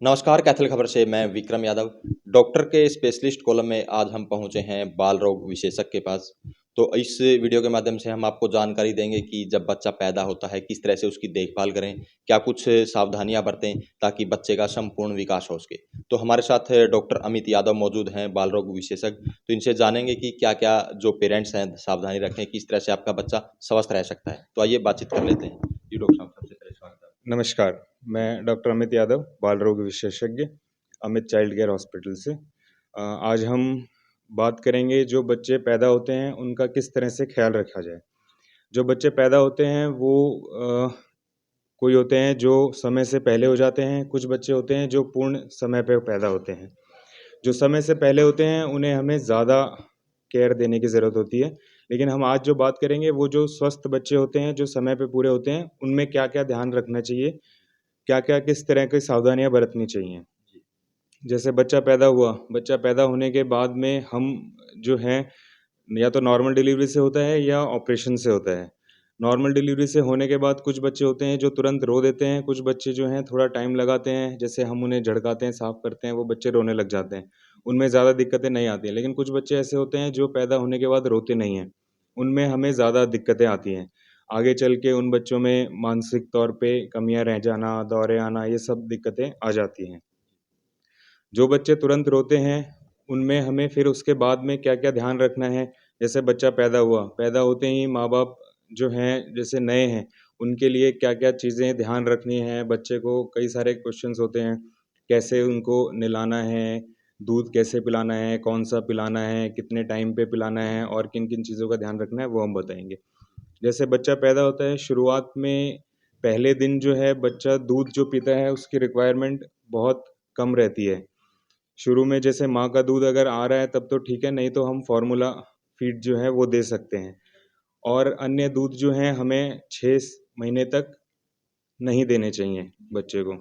नमस्कार कैथल खबर से मैं विक्रम यादव। डॉक्टर के स्पेशलिस्ट कॉलम में आज हम पहुंचे हैं बाल रोग विशेषज्ञ के पास। तो इस वीडियो के माध्यम से हम आपको जानकारी देंगे कि जब बच्चा पैदा होता है किस तरह से उसकी देखभाल करें, क्या कुछ सावधानियां बरतें ताकि बच्चे का संपूर्ण विकास हो सके। तो हमारे साथ डॉक्टर अमित यादव मौजूद हैं, बाल रोग विशेषज्ञ। तो इनसे जानेंगे कि क्या क्या जो पेरेंट्स हैं सावधानी रखें, किस तरह से आपका बच्चा स्वस्थ रह सकता है। तो आइए बातचीत कर लेते हैं। जी डॉक्टर साहब, सबसे पहले स्वागत है। नमस्कार, मैं डॉक्टर अमित यादव, बाल रोग विशेषज्ञ, अमित चाइल्ड केयर हॉस्पिटल से। आज हम बात करेंगे जो बच्चे पैदा होते हैं उनका किस तरह से ख्याल रखा जाए। जो बच्चे पैदा होते हैं वो कोई होते हैं जो समय से पहले हो जाते हैं, कुछ बच्चे होते हैं जो पूर्ण समय पे पैदा होते हैं। जो समय से पहले होते हैं उन्हें हमें ज़्यादा केयर देने की ज़रूरत होती है, लेकिन हम आज जो बात करेंगे वो जो स्वस्थ बच्चे होते हैं, जो समय पे पूरे होते हैं, उनमें क्या-क्या ध्यान रखना चाहिए, क्या-क्या किस तरह की सावधानियाँ बरतनी चाहिए। जैसे बच्चा पैदा होने के बाद में हम जो हैं या तो नॉर्मल डिलीवरी से होता है या ऑपरेशन से होता है। नॉर्मल डिलीवरी से होने के बाद कुछ बच्चे होते हैं जो तुरंत रो देते हैं, कुछ बच्चे जो हैं थोड़ा टाइम लगाते हैं, जैसे हम उन्हें झड़काते हैं, साफ़ करते हैं, वो बच्चे रोने लग जाते हैं। उनमें ज़्यादा दिक्कतें नहीं आती हैं, लेकिन कुछ बच्चे ऐसे होते हैं जो पैदा होने के बाद रोते नहीं हैं, उनमें हमें ज़्यादा दिक्कतें आती हैं। आगे चल के उन बच्चों में मानसिक तौर पे कमियाँ रह जाना, दौरे आना, ये सब दिक्कतें आ जाती हैं। जो बच्चे तुरंत रोते हैं, उनमें हमें फिर उसके बाद में क्या-क्या ध्यान रखना है। जैसे बच्चा पैदा हुआ, पैदा होते ही माँ-बाप जो हैं, जैसे नए हैं, उनके लिए क्या-क्या चीज़ें ध्यान रखनी है। बच्चे को कई सारे क्वेश्चन्स होते हैं, कैसे उनको नहलाना है, दूध कैसे पिलाना है, कौन-सा पिलाना है, कितने टाइम पे पिलाना है और किन-किन चीज़ों का ध्यान रखना है, वो हम बताएँगे। जैसे बच्चा पैदा होता है, शुरुआत में पहले दिन जो है बच्चा दूध जो पीता है, उसकी रिक्वायरमेंट बहुत कम रहती है। शुरू में जैसे माँ का दूध अगर आ रहा है तब तो ठीक है, नहीं तो हम फ़ॉर्मूला फ़ीड जो है वो दे सकते हैं। और अन्य दूध जो हैं हमें 6 महीने तक नहीं देने चाहिए बच्चे को।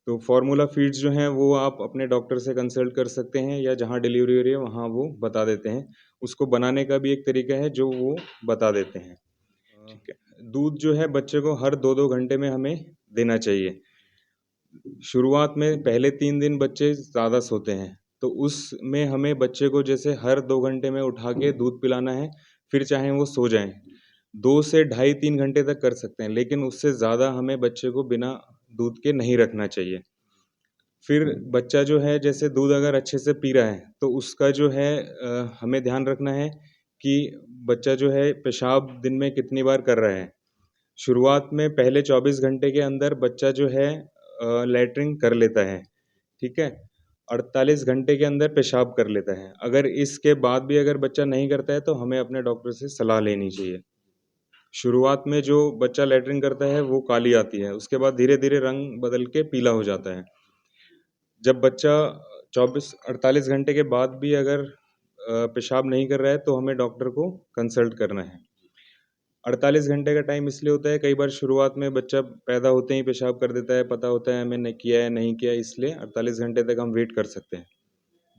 तो फ़ॉर्मूला फ़ीड्स जो हैं वो आप अपने डॉक्टर से कंसल्ट कर सकते हैं या जहाँ डिलीवरी हो रही है वहाँ वो बता देते हैं। उसको बनाने का भी एक तरीका है जो वो बता देते हैं। ठीक है। दूध जो है बच्चे को हर 2-2 घंटे में हमें देना चाहिए। शुरुआत में पहले 3 दिन बच्चे ज़्यादा सोते हैं, तो उसमें हमें बच्चे को जैसे हर 2 घंटे में उठा के दूध पिलाना है, फिर चाहे वो सो जाएँ। 2 से ढाई 3 घंटे तक कर सकते हैं, लेकिन उससे ज़्यादा हमें बच्चे को बिना दूध के नहीं रखना चाहिए। फिर बच्चा जो है जैसे दूध अगर अच्छे से पी रहा है, तो उसका जो है हमें ध्यान रखना है कि बच्चा जो है पेशाब दिन में कितनी बार कर रहा है। शुरुआत में पहले 24 घंटे के अंदर बच्चा जो है लैट्रिन कर लेता है, ठीक है? 48 घंटे के अंदर पेशाब कर लेता है। अगर इसके बाद भी अगर बच्चा नहीं करता है, तो हमें अपने डॉक्टर से सलाह लेनी चाहिए। शुरुआत में जो बच्चा लैट्रिन करता है, वो काली आती है, उसके बाद धीरे-धीरे रंग बदल के पीला हो जाता है। जब बच्चा 24-48 घंटे के बाद भी अगर पेशाब नहीं कर रहा है, तो हमें डॉक्टर को कंसल्ट करना है। 48 घंटे का टाइम इसलिए होता है, कई बार शुरुआत में बच्चा पैदा होते ही पेशाब कर देता है, पता होता है हमें नहीं किया है, नहीं किया है, इसलिए 48 घंटे तक हम वेट कर सकते हैं।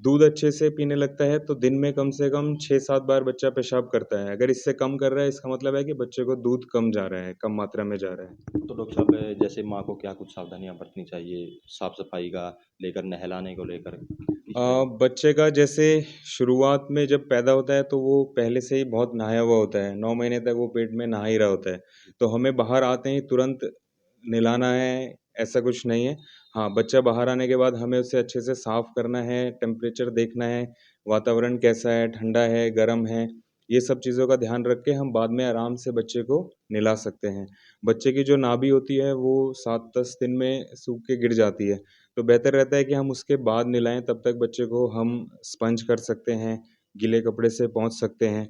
दूध अच्छे से पीने लगता है, तो दिन में कम से कम 6-7 बार बच्चा पेशाब करता है। अगर इससे कम कर रहा है, इसका मतलब है कि बच्चे को दूध कम जा रहा है, कम मात्रा में जा रहा है। तो डॉक्टर साहब, जैसे माँ को क्या कुछ सावधानियाँ बरतनी चाहिए, साफ-सफाई का लेकर, नहलाने को लेकर, किस तरह? बच्चे का जैसे शुरुआत में जब पैदा होता है, तो वो पहले से ही बहुत नहाया हुआ होता है, 9 महीने तक वो पेट में नहा ही रहा होता है। तो हमें बाहर आते ही तुरंत नहलाना है, ऐसा कुछ नहीं है। हाँ, बच्चा बाहर आने के बाद हमें उसे अच्छे से साफ़ करना है, टेम्परेचर देखना है, वातावरण कैसा है, ठंडा है, गर्म है, ये सब चीज़ों का ध्यान रख के हम बाद में आराम से बच्चे को नहला सकते हैं। बच्चे की जो नाभि होती है, वो 7-10 दिन में सूख के गिर जाती है। तो बेहतर रहता है कि हम उसके बाद नहलाएँ, तब तक बच्चे को हम स्पंज कर सकते हैं, गीले कपड़े से पोंछ सकते हैं,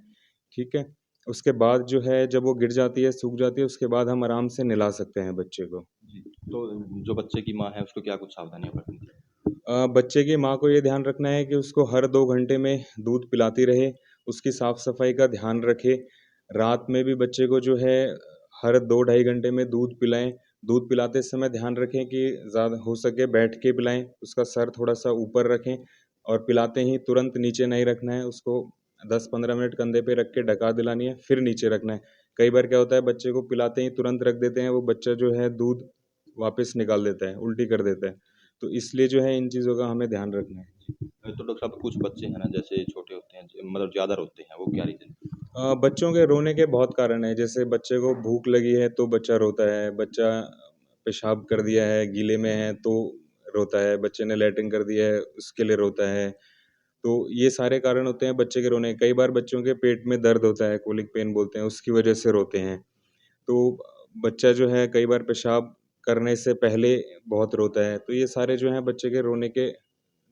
ठीक है? उसके बाद जो है जब वो गिर जाती है, सूख जाती है, उसके बाद हम आराम से नहला सकते हैं बच्चे को। जी, तो जो बच्चे की माँ है उसको क्या कुछ सावधानियाँ बरतनी चाहिए? बच्चे की माँ को ये ध्यान रखना है कि उसको हर 2 घंटे में दूध पिलाती रहे, उसकी साफ-सफाई का ध्यान रखे। रात में भी बच्चे को जो है हर 2 ढाई घंटे में दूध पिलाएँ। दूध पिलाते समय ध्यान रखें कि ज़्यादा हो सके बैठ के पिलाएँ, उसका सर थोड़ा-सा ऊपर रखें और पिलाते ही तुरंत नीचे नहीं रखना है, उसको 10-15 मिनट कंधे पे रख के ढका दिलानी है, फिर नीचे रखना है। कई बार क्या होता है बच्चे को पिलाते ही तुरंत रख देते हैं, वो बच्चा जो है दूध वापस निकाल देता है, उल्टी कर देता है। तो इसलिए जो है इन चीज़ों का हमें ध्यान रखना है। तो डॉक्टर साहब कुछ बच्चे हैं ना जैसे छोटे होते हैं मतलब ज़्यादा रोते हैं, वो क्या रीज़न? बच्चों के रोने के बहुत कारण हैं, जैसे बच्चे को भूख लगी है तो बच्चा रोता है, बच्चा पेशाब कर दिया है, गीले में है तो रोता है, बच्चे ने लैट्रिन कर दिया है उसके लिए रोता है। तो ये सारे कारण होते हैं बच्चे के रोने के। कई बार बच्चों के पेट में दर्द होता है, कोलिक पेन बोलते हैं, उसकी वजह से रोते हैं। तो बच्चा जो है कई बार पेशाब करने से पहले बहुत रोता है, तो ये सारे जो हैं बच्चे के रोने के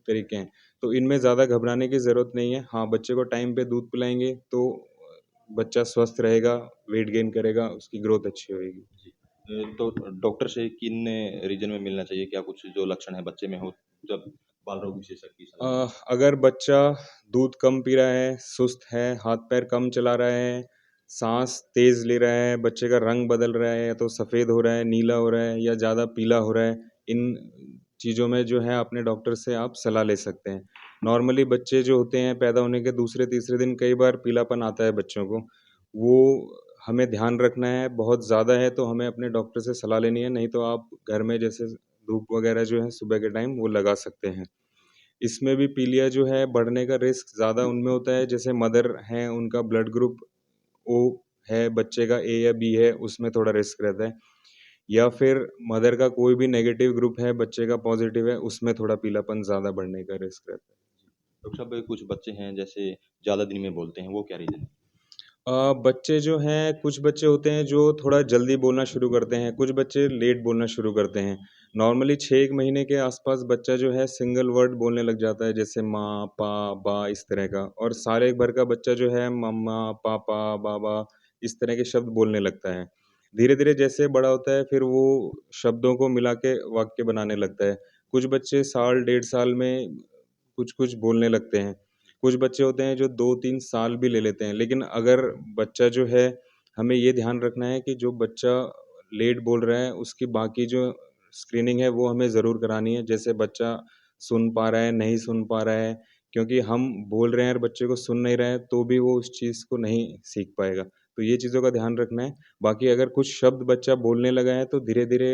तरीके हैं। तो इनमें ज़्यादा घबराने की ज़रूरत नहीं है। हाँ, बच्चे को टाइम पे दूध पिलाएँगे तो बच्चा स्वस्थ रहेगा, वेट गेन करेगा, उसकी ग्रोथ अच्छी होएगी। तो डॉक्टर से किन रीजन में मिलना चाहिए? क्या कुछ जो लक्षण है बच्चे में हो जब बाल रोग विशेषज्ञ की सलाह लें? अगर बच्चा दूध कम पी रहा है, सुस्त है, हाथ-पैर कम चला रहा है, साँस तेज़ ले रहा है, बच्चे का रंग बदल रहा है या तो सफ़ेद हो रहा है, नीला हो रहा है या ज़्यादा पीला हो रहा है, इन चीज़ों में जो है अपने डॉक्टर से आप सलाह ले सकते हैं। नॉर्मली बच्चे जो होते हैं पैदा होने के दूसरे-तीसरे दिन कई बार पीलापन आता है बच्चों को, वो हमें ध्यान रखना है, बहुत ज़्यादा है तो हमें अपने डॉक्टर से सलाह लेनी है, नहीं तो आप घर में जैसे धूप वगैरह जो है सुबह के टाइम वो लगा सकते हैं। इसमें भी पीलिया जो है बढ़ने का रिस्क ज़्यादा उनमें होता है जैसे मदर हैं उनका ब्लड ग्रुप ओ है, बच्चे का ए या बी है उसमें थोड़ा रिस्क रहता है। या फिर मदर का कोई भी नेगेटिव ग्रुप है, बच्चे का पॉज़िटिव है, उसमें थोड़ा पीलापन ज़्यादा बढ़ने का रिस्क रहता है। डॉक्टर साहब कुछ बच्चे हैं जैसे ज़्यादा दिन में बोलते हैं, वो क्या रीज़न है? बच्चे जो हैं कुछ बच्चे होते हैं जो थोड़ा जल्दी बोलना शुरू करते हैं, कुछ बच्चे लेट बोलना शुरू करते हैं। नॉर्मली 6-1 महीने के आसपास बच्चा जो है सिंगल वर्ड बोलने लग जाता है जैसे माँ, पा, बा इस तरह का और साल भर का बच्चा जो है मम्मा, पापा, बाबा इस तरह के शब्द बोलने लगता है। धीरे-धीरे जैसे बड़ा होता है फिर वो शब्दों को मिला के वाक्य बनाने लगता है। कुछ बच्चे साल, डेढ़ साल में कुछ-कुछ बोलने लगते हैं। कुछ बच्चे होते हैं जो 2-3 साल भी ले लेते हैं, लेकिन अगर बच्चा जो है हमें ये ध्यान रखना है कि जो बच्चा लेट बोल रहा है, उसकी बाकी जो स्क्रीनिंग है वो हमें ज़रूर करानी है। जैसे बच्चा सुन पा रहा है, नहीं सुन पा रहा है, क्योंकि हम बोल रहे हैं और बच्चे को सुन नहीं रहा है, तो भी वो उस चीज़ को नहीं सीख पाएगा। तो ये चीज़ों का ध्यान रखना है। बाकी अगर कुछ शब्द बच्चा बोलने लगा है, तो धीरे-धीरे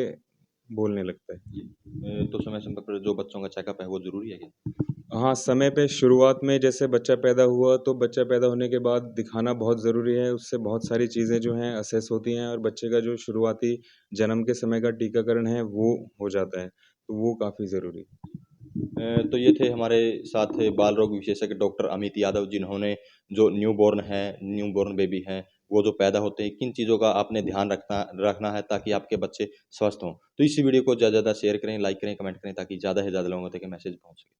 बोलने लगता है। जी। तो समय-समय पर जो बच्चों का चेकअप है वो ज़रूरी है क्या? हाँ, समय पे शुरुआत में जैसे बच्चा पैदा हुआ, तो बच्चा पैदा होने के बाद दिखाना बहुत ज़रूरी है, उससे बहुत सारी चीज़ें जो हैं असेस होती हैं और बच्चे का जो शुरुआती जन्म के समय का टीकाकरण है, वो हो जाता है, तो वो काफ़ी ज़रूरी है। तो ये थे हमारे साथ बाल रोग विशेषज्ञ डॉक्टर अमित यादव जिन्होंने जो न्यूबॉर्न बेबी हैं, वो जो पैदा होते हैं, किन चीज़ों का आपने ध्यान रखना रखना है ताकि आपके बच्चे स्वस्थ हों। तो इस वीडियो को ज़्यादा से ज़्यादा शेयर करें, लाइक करें, कमेंट करें ताकि ज़्यादा से ज़्यादा लोगों तक ये मैसेज पहुँच सके।